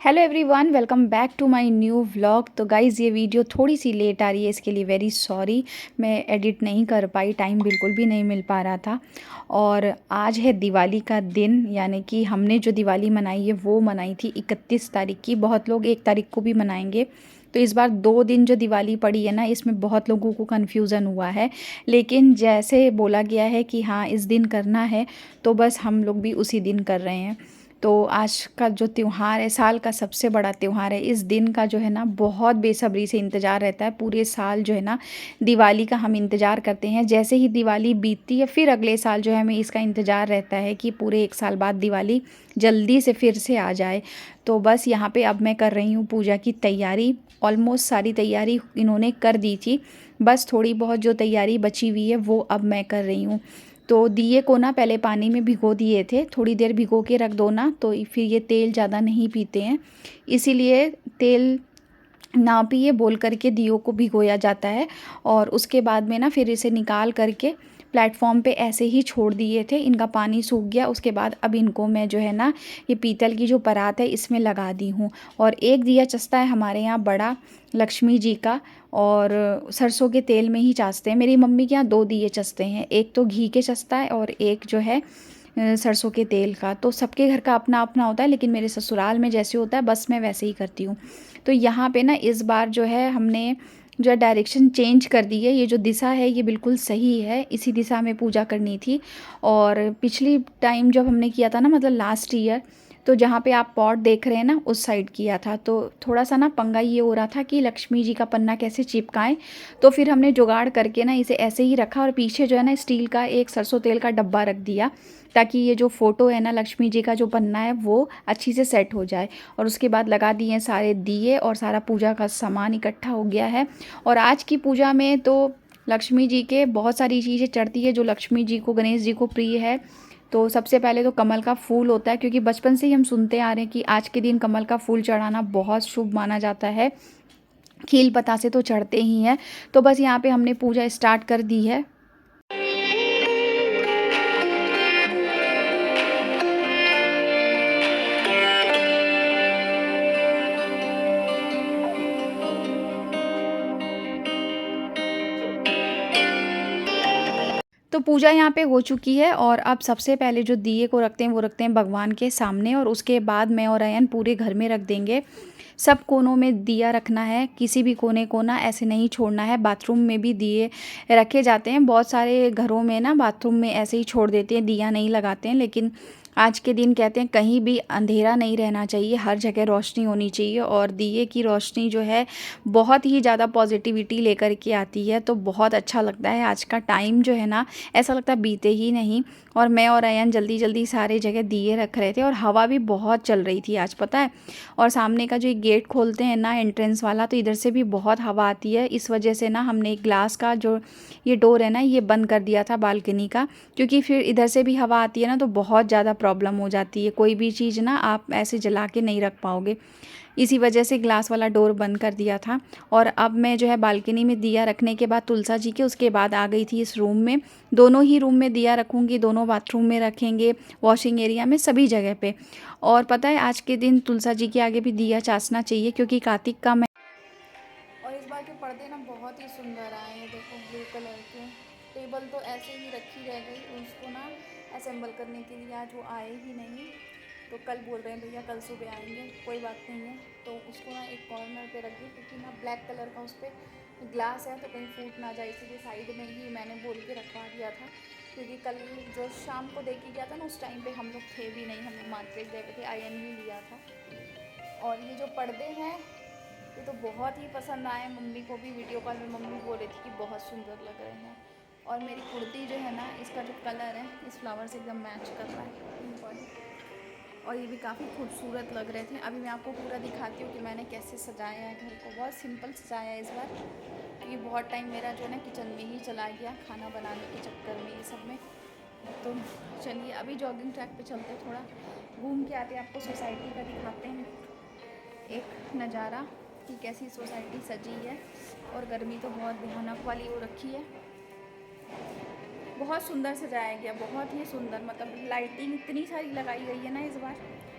Hello everyone, welcome back to my new vlog. तो guys ये video थोड़ी सी लेट आ रही है, इसके लिए वेरी सॉरी। मैं एडिट नहीं कर पाई, टाइम बिल्कुल भी नहीं मिल पा रहा था। और आज है दिवाली का दिन, यानी कि हमने जो दिवाली मनाई है वो मनाई थी 31 तारीख की। बहुत लोग 1 तारीख को भी मनाएंगे। तो इस बार 2 दिन जो दिवाली पड़ी है ना, इसमें बहुत लोगों को कन्फ्यूज़न हुआ है। लेकिन जैसे बोला गया है कि हाँ इस दिन करना है, तो बस हम लोग भी उसी दिन कर रहे हैं। तो आज का जो त्यौहार है, साल का सबसे बड़ा त्यौहार है। इस दिन का जो है ना बहुत बेसब्री से इंतज़ार रहता है। पूरे साल जो है ना दिवाली का हम इंतज़ार करते हैं। जैसे ही दिवाली बीतती है फिर अगले साल जो है हमें इसका इंतज़ार रहता है कि पूरे 1 साल बाद दिवाली जल्दी से फिर से आ जाए। तो बस यहाँ पे अब मैं कर रही हूँ पूजा की तैयारी। ऑलमोस्ट सारी तैयारी इन्होंने कर दी थी, बस थोड़ी बहुत जो तैयारी बची हुई है वो अब मैं कर रही हूँ। तो दिए को ना पहले पानी में भिगो दिए थे, थोड़ी देर भिगो के रख दो ना तो फिर ये तेल ज़्यादा नहीं पीते हैं, इसीलिए तेल ना पिए बोल करके दियों को भिगोया जाता है। और उसके बाद में ना फिर इसे निकाल करके प्लेटफॉर्म पे ऐसे ही छोड़ दिए थे। इनका पानी सूख गया, उसके बाद अब इनको मैं जो है ना ये पीतल की जो परात है इसमें लगा दी हूँ। और एक दिया चस्ता है हमारे यहाँ बड़ा, लक्ष्मी जी का, और सरसों के तेल में ही चाचते हैं। मेरी मम्मी के यहाँ 2 दिए चसते हैं, एक तो घी के चसता है और एक जो है सरसों के तेल का। तो सबके घर का अपना अपना होता है, लेकिन मेरे ससुराल में जैसे होता है बस मैं वैसे ही करती हूँ। तो यहाँ पे ना इस बार जो है हमने जो है डायरेक्शन चेंज कर दी है। ये जो दिशा है ये बिल्कुल सही है, इसी दिशा में पूजा करनी थी। और पिछली टाइम जब हमने किया था ना, मतलब लास्ट ईयर, तो जहाँ पे आप पॉट देख रहे हैं ना उस साइड किया था। तो थोड़ा सा ना पंगा ये हो रहा था कि लक्ष्मी जी का पन्ना कैसे चिपकाएं। तो फिर हमने जुगाड़ करके ना इसे ऐसे ही रखा और पीछे जो है ना स्टील का एक सरसों तेल का डब्बा रख दिया, ताकि ये जो फ़ोटो है ना लक्ष्मी जी का जो पन्ना है वो अच्छी से सेट हो जाए। और उसके बाद लगा दिए सारे दिए और सारा पूजा का सामान इकट्ठा हो गया है। और आज की पूजा में तो लक्ष्मी जी के बहुत सारी चीज़ें चढ़ती है जो लक्ष्मी जी को, गणेश जी को प्रिय है। तो सबसे पहले तो कमल का फूल होता है, क्योंकि बचपन से ही हम सुनते आ रहे हैं कि आज के दिन कमल का फूल चढ़ाना बहुत शुभ माना जाता है। खील पता से तो चढ़ते ही हैं। तो बस यहाँ पे हमने पूजा स्टार्ट कर दी है। तो पूजा यहाँ पे हो चुकी है और अब सबसे पहले जो दिए को रखते हैं वो रखते हैं भगवान के सामने, और उसके बाद मैं और अयन पूरे घर में रख देंगे। सब कोनों में दिया रखना है, किसी भी कोने को ना ऐसे नहीं छोड़ना है। बाथरूम में भी दिए रखे जाते हैं, बहुत सारे घरों में ना बाथरूम में ऐसे ही छोड़ देते हैं, दिया नहीं लगाते हैं। लेकिन आज के दिन कहते हैं कहीं भी अंधेरा नहीं रहना चाहिए, हर जगह रोशनी होनी चाहिए। और दिए की रोशनी जो है बहुत ही ज़्यादा पॉजिटिविटी लेकर के आती है। तो बहुत अच्छा लगता है, आज का टाइम जो है ना ऐसा लगता है बीते ही नहीं। और मैं और अयन जल्दी जल्दी सारे जगह दिए रख रहे थे, और हवा भी बहुत चल रही थी आज, पता है। और सामने का जो गेट खोलते हैं ना एंट्रेंस वाला, तो इधर से भी बहुत हवा आती है। इस वजह से ना हमने एक ग्लास का जो ये डोर है ना ये बंद कर दिया था बालकनी का, क्योंकि फिर इधर से भी हवा आती है ना तो बहुत ज़्यादा प्रॉब्लम हो जाती है। कोई भी चीज़ ना आप ऐसे जला के नहीं रख पाओगे, इसी वजह से ग्लास वाला डोर बंद कर दिया था। और अब मैं जो है बालकनी में दिया रखने के बाद तुलसा जी के, उसके बाद आ गई थी इस रूम में। दोनों ही रूम में दिया रखूँगी, दोनों बाथरूम में रखेंगे, वॉशिंग एरिया में, सभी जगह पे। और पता है आज के दिन तुलसा जी के आगे भी दिया चासना चाहिए, क्योंकि कार्तिक का और इस बार के पर्दे ना बहुत ही सुंदर आए हैं, देखो ब्लू कलर के। टेबल तो ऐसे ही रखी रह गई, उसको ना असेंबल करने के लिए आज वो आए ही नहीं। तो कल बोल रहे हैं भैया कल सुबह आएंगे, कोई बात नहीं है। तो उसको ना एक कॉर्नर पे रख दी, क्योंकि ना ब्लैक कलर का उस पर ग्लास है तो कहीं फूट ना जाए, इसलिए साइड में ही मैंने बोल के रखवा दिया था। क्योंकि कल जो शाम को देख के गया था ना उस टाइम पे हम लोग थे भी नहीं, हम लोग मार्केट गए थे, आयन ही लिया था। और ये जो पर्दे हैं ये तो बहुत ही पसंद आए मम्मी को भी। वीडियो कॉल में मम्मी बोल रही थी कि बहुत सुंदर लग रहे हैं। और मेरी कुर्ती जो है ना इसका जो कलर है इस फ्लावर से एकदम मैच कर रहा है, पिंक वाली। और ये भी काफ़ी खूबसूरत लग रहे थे। अभी मैं आपको पूरा दिखाती हूँ कि मैंने कैसे सजाया है घर को। बहुत सिंपल सजाया है इस बार, क्योंकि बहुत टाइम मेरा जो है ना किचन में ही चला गया खाना बनाने के चक्कर में, ये सब में। तो चलिए अभी जॉगिंग ट्रैक पे चलते हैं, थोड़ा घूम के आते हैं, आपको सोसाइटी का दिखाते हैं एक नज़ारा कि कैसी सोसाइटी सजी है। और गर्मी तो बहुत भयानक वाली हो रखी है। बहुत सुंदर सजाया गया, बहुत ही सुंदर। मतलब लाइटिंग इतनी सारी लगाई गई है ना इस बार।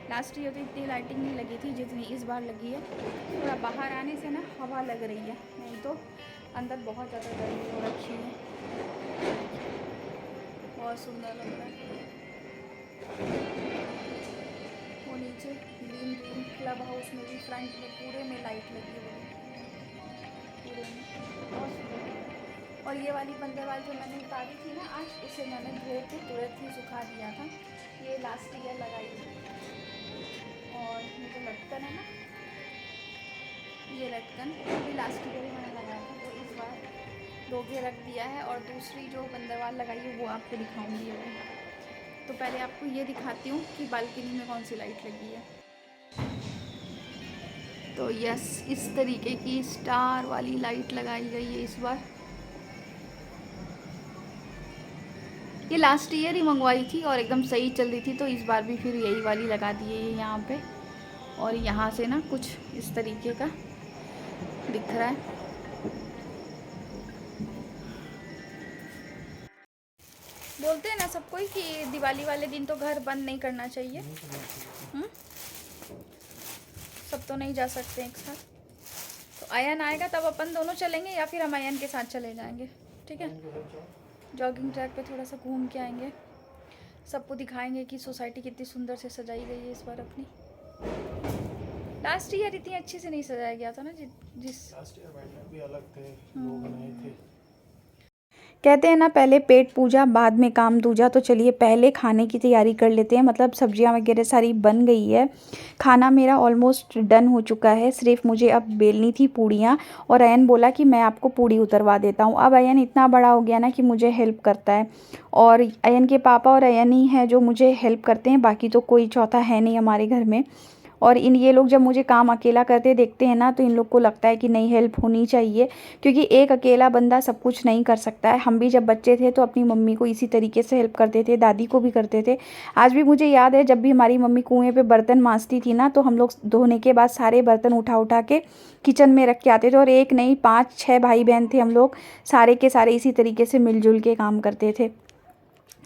लास्ट ईयर तो इतनी लाइटिंग नहीं लगी थी जितनी इस बार लगी है। थोड़ा बाहर आने से ना हवा लग रही है, नहीं तो अंदर बहुत ज़्यादा गर्मी हो रखी है। बहुत सुंदर लग रहा है। वो नीचे ग्रीन ग्रीन क्लब हाउस में भी फ्रंट में पूरे में लाइट लगी हुई है, पूरे में बहुत सुंदर। और ये वाली बंदरवाल जो मैंने उतारी थी ना आज, इसे मैंने धो के तुरंत ही सुखा दिया था। ये लास्ट ईयर लगाई थी। और ये जो लटकन है ना, ये लटकन भी लास्ट ईयर ही मैंने लगाया था, तो इस बार धो के रख दिया है। और दूसरी जो बंदरवाल लगाई है वो आपको दिखाऊंगी अभी। तो पहले आपको ये दिखाती हूँ कि बालकनी में कौन सी लाइट लगी है। तो यस, इस तरीके की स्टार वाली लाइट लगाई गई है इस बार। ये लास्ट ईयर ही मंगवाई थी और एकदम सही चल रही थी, तो इस बार भी फिर यही वाली लगा दी है यहाँ पे। और यहाँ से ना कुछ इस तरीके का दिख रहा है। बोलते हैं ना सब कोई कि दिवाली वाले दिन तो घर बंद नहीं करना चाहिए। सब तो नहीं जा सकते एक साथ। तो अयन आएगा तब अपन दोनों चलेंगे, या फिर हम अयन के साथ चले जाएंगे, ठीक है। जॉगिंग ट्रैक पे थोड़ा सा घूम के आएंगे, सबको दिखाएंगे कि सोसाइटी कितनी सुंदर से सजाई गई है इस बार अपनी। लास्ट ईयर इतनी अच्छे से नहीं सजाया गया था ना, जिस लास्ट ईयर बैनर भी अलग थे, लोग बनाए थे। कहते हैं ना पहले पेट पूजा बाद में काम दूजा। तो चलिए पहले खाने की तैयारी कर लेते हैं। मतलब सब्जियां वगैरह सारी बन गई है, खाना मेरा ऑलमोस्ट डन हो चुका है। सिर्फ मुझे अब बेलनी थी पूड़ियाँ, और अयन बोला कि मैं आपको पूड़ी उतरवा देता हूँ। अब अयन इतना बड़ा हो गया ना कि मुझे हेल्प करता है, और अयन के पापा और अयन ही हैं जो मुझे हेल्प करते हैं, बाकी तो कोई चौथा है नहीं हमारे घर में। और ये लोग जब मुझे काम अकेला करते देखते हैं ना, तो इन लोग को लगता है कि नहीं, हेल्प होनी चाहिए, क्योंकि एक अकेला बंदा सब कुछ नहीं कर सकता है। हम भी जब बच्चे थे तो अपनी मम्मी को इसी तरीके से हेल्प करते थे, दादी को भी करते थे। आज भी मुझे याद है जब भी हमारी मम्मी कुएं पे बर्तन मांजती थी ना, तो हम लोग धोने के बाद सारे बर्तन उठा उठा के किचन में रख के आते थे। और एक नहीं 5-6 भाई बहन थे हम लोग, सारे के सारे इसी तरीके से मिलजुल के काम करते थे।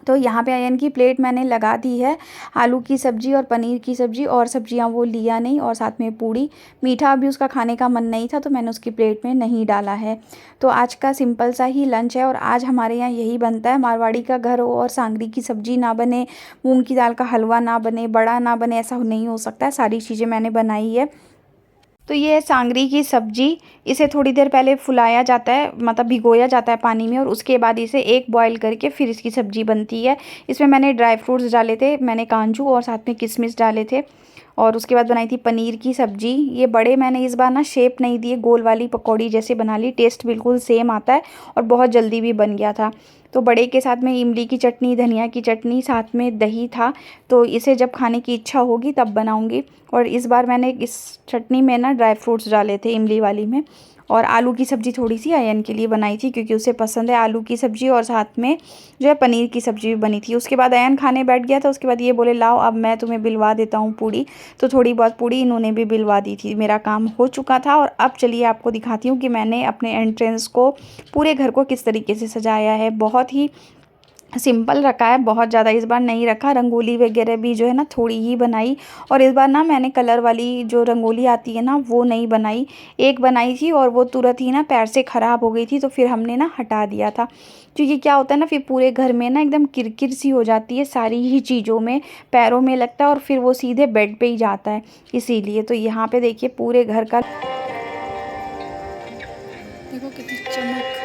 तो यहाँ पे अयन की प्लेट मैंने लगा दी है, आलू की सब्ज़ी और पनीर की सब्ज़ी, और सब्जियाँ वो लिया नहीं, और साथ में पूड़ी। मीठा अभी उसका खाने का मन नहीं था, तो मैंने उसकी प्लेट में नहीं डाला है। तो आज का सिंपल सा ही लंच है, और आज हमारे यहाँ यही बनता है। मारवाड़ी का घर हो और सांगरी की सब्ज़ी ना बने, मूंग की दाल का हलवा ना बने, बड़ा ना बने, ऐसा नहीं हो सकता है। सारी चीज़ें मैंने बनाई है। तो ये है सांगरी की सब्ज़ी। इसे थोड़ी देर पहले फुलाया जाता है, मतलब भिगोया जाता है पानी में, और उसके बाद इसे एक बॉईल करके फिर इसकी सब्ज़ी बनती है। इसमें मैंने ड्राई फ्रूट्स डाले थे, मैंने काजू और साथ में किशमिश डाले थे। और उसके बाद बनाई थी पनीर की सब्ज़ी। ये बड़े मैंने इस बार ना शेप नहीं दिए, गोल वाली पकौड़ी जैसे बना ली। टेस्ट बिल्कुल सेम आता है और बहुत जल्दी भी बन गया था। तो बड़े के साथ में इमली की चटनी, धनिया की चटनी, साथ में दही था। तो इसे जब खाने की इच्छा होगी तब बनाऊंगी। और इस बार मैंने इस चटनी में ना ड्राई फ्रूट्स डाले थे, इमली वाली में। और आलू की सब्ज़ी थोड़ी सी अयन के लिए बनाई थी, क्योंकि उसे पसंद है आलू की सब्ज़ी, और साथ में जो है पनीर की सब्ज़ी भी बनी थी। उसके बाद अयन खाने बैठ गया था। उसके बाद ये बोले लाओ अब मैं तुम्हें बिलवा देता हूँ पूड़ी। तो थोड़ी बहुत पूड़ी इन्होंने भी बिलवा दी थी। मेरा काम हो चुका था। और अब चलिए आपको दिखाती हूँ कि मैंने अपने एंट्रेंस को, पूरे घर को किस तरीके से सजाया है। बहुत ही सिंपल रखा है, बहुत ज़्यादा इस बार नहीं रखा। रंगोली वगैरह भी जो है ना थोड़ी ही बनाई। और इस बार ना मैंने कलर वाली जो रंगोली आती है ना वो नहीं बनाई। एक बनाई थी और वो तुरंत ही ना पैर से ख़राब हो गई थी, तो फिर हमने ना हटा दिया था। क्योंकि क्या होता है ना, फिर पूरे घर में ना एकदम किरकिर सी हो जाती है, सारी ही चीज़ों में, पैरों में लगता है, और फिर वो सीधे बेड पर ही जाता है। इसीलिए तो यहाँ पर देखिए पूरे घर का देखो कितनी चमक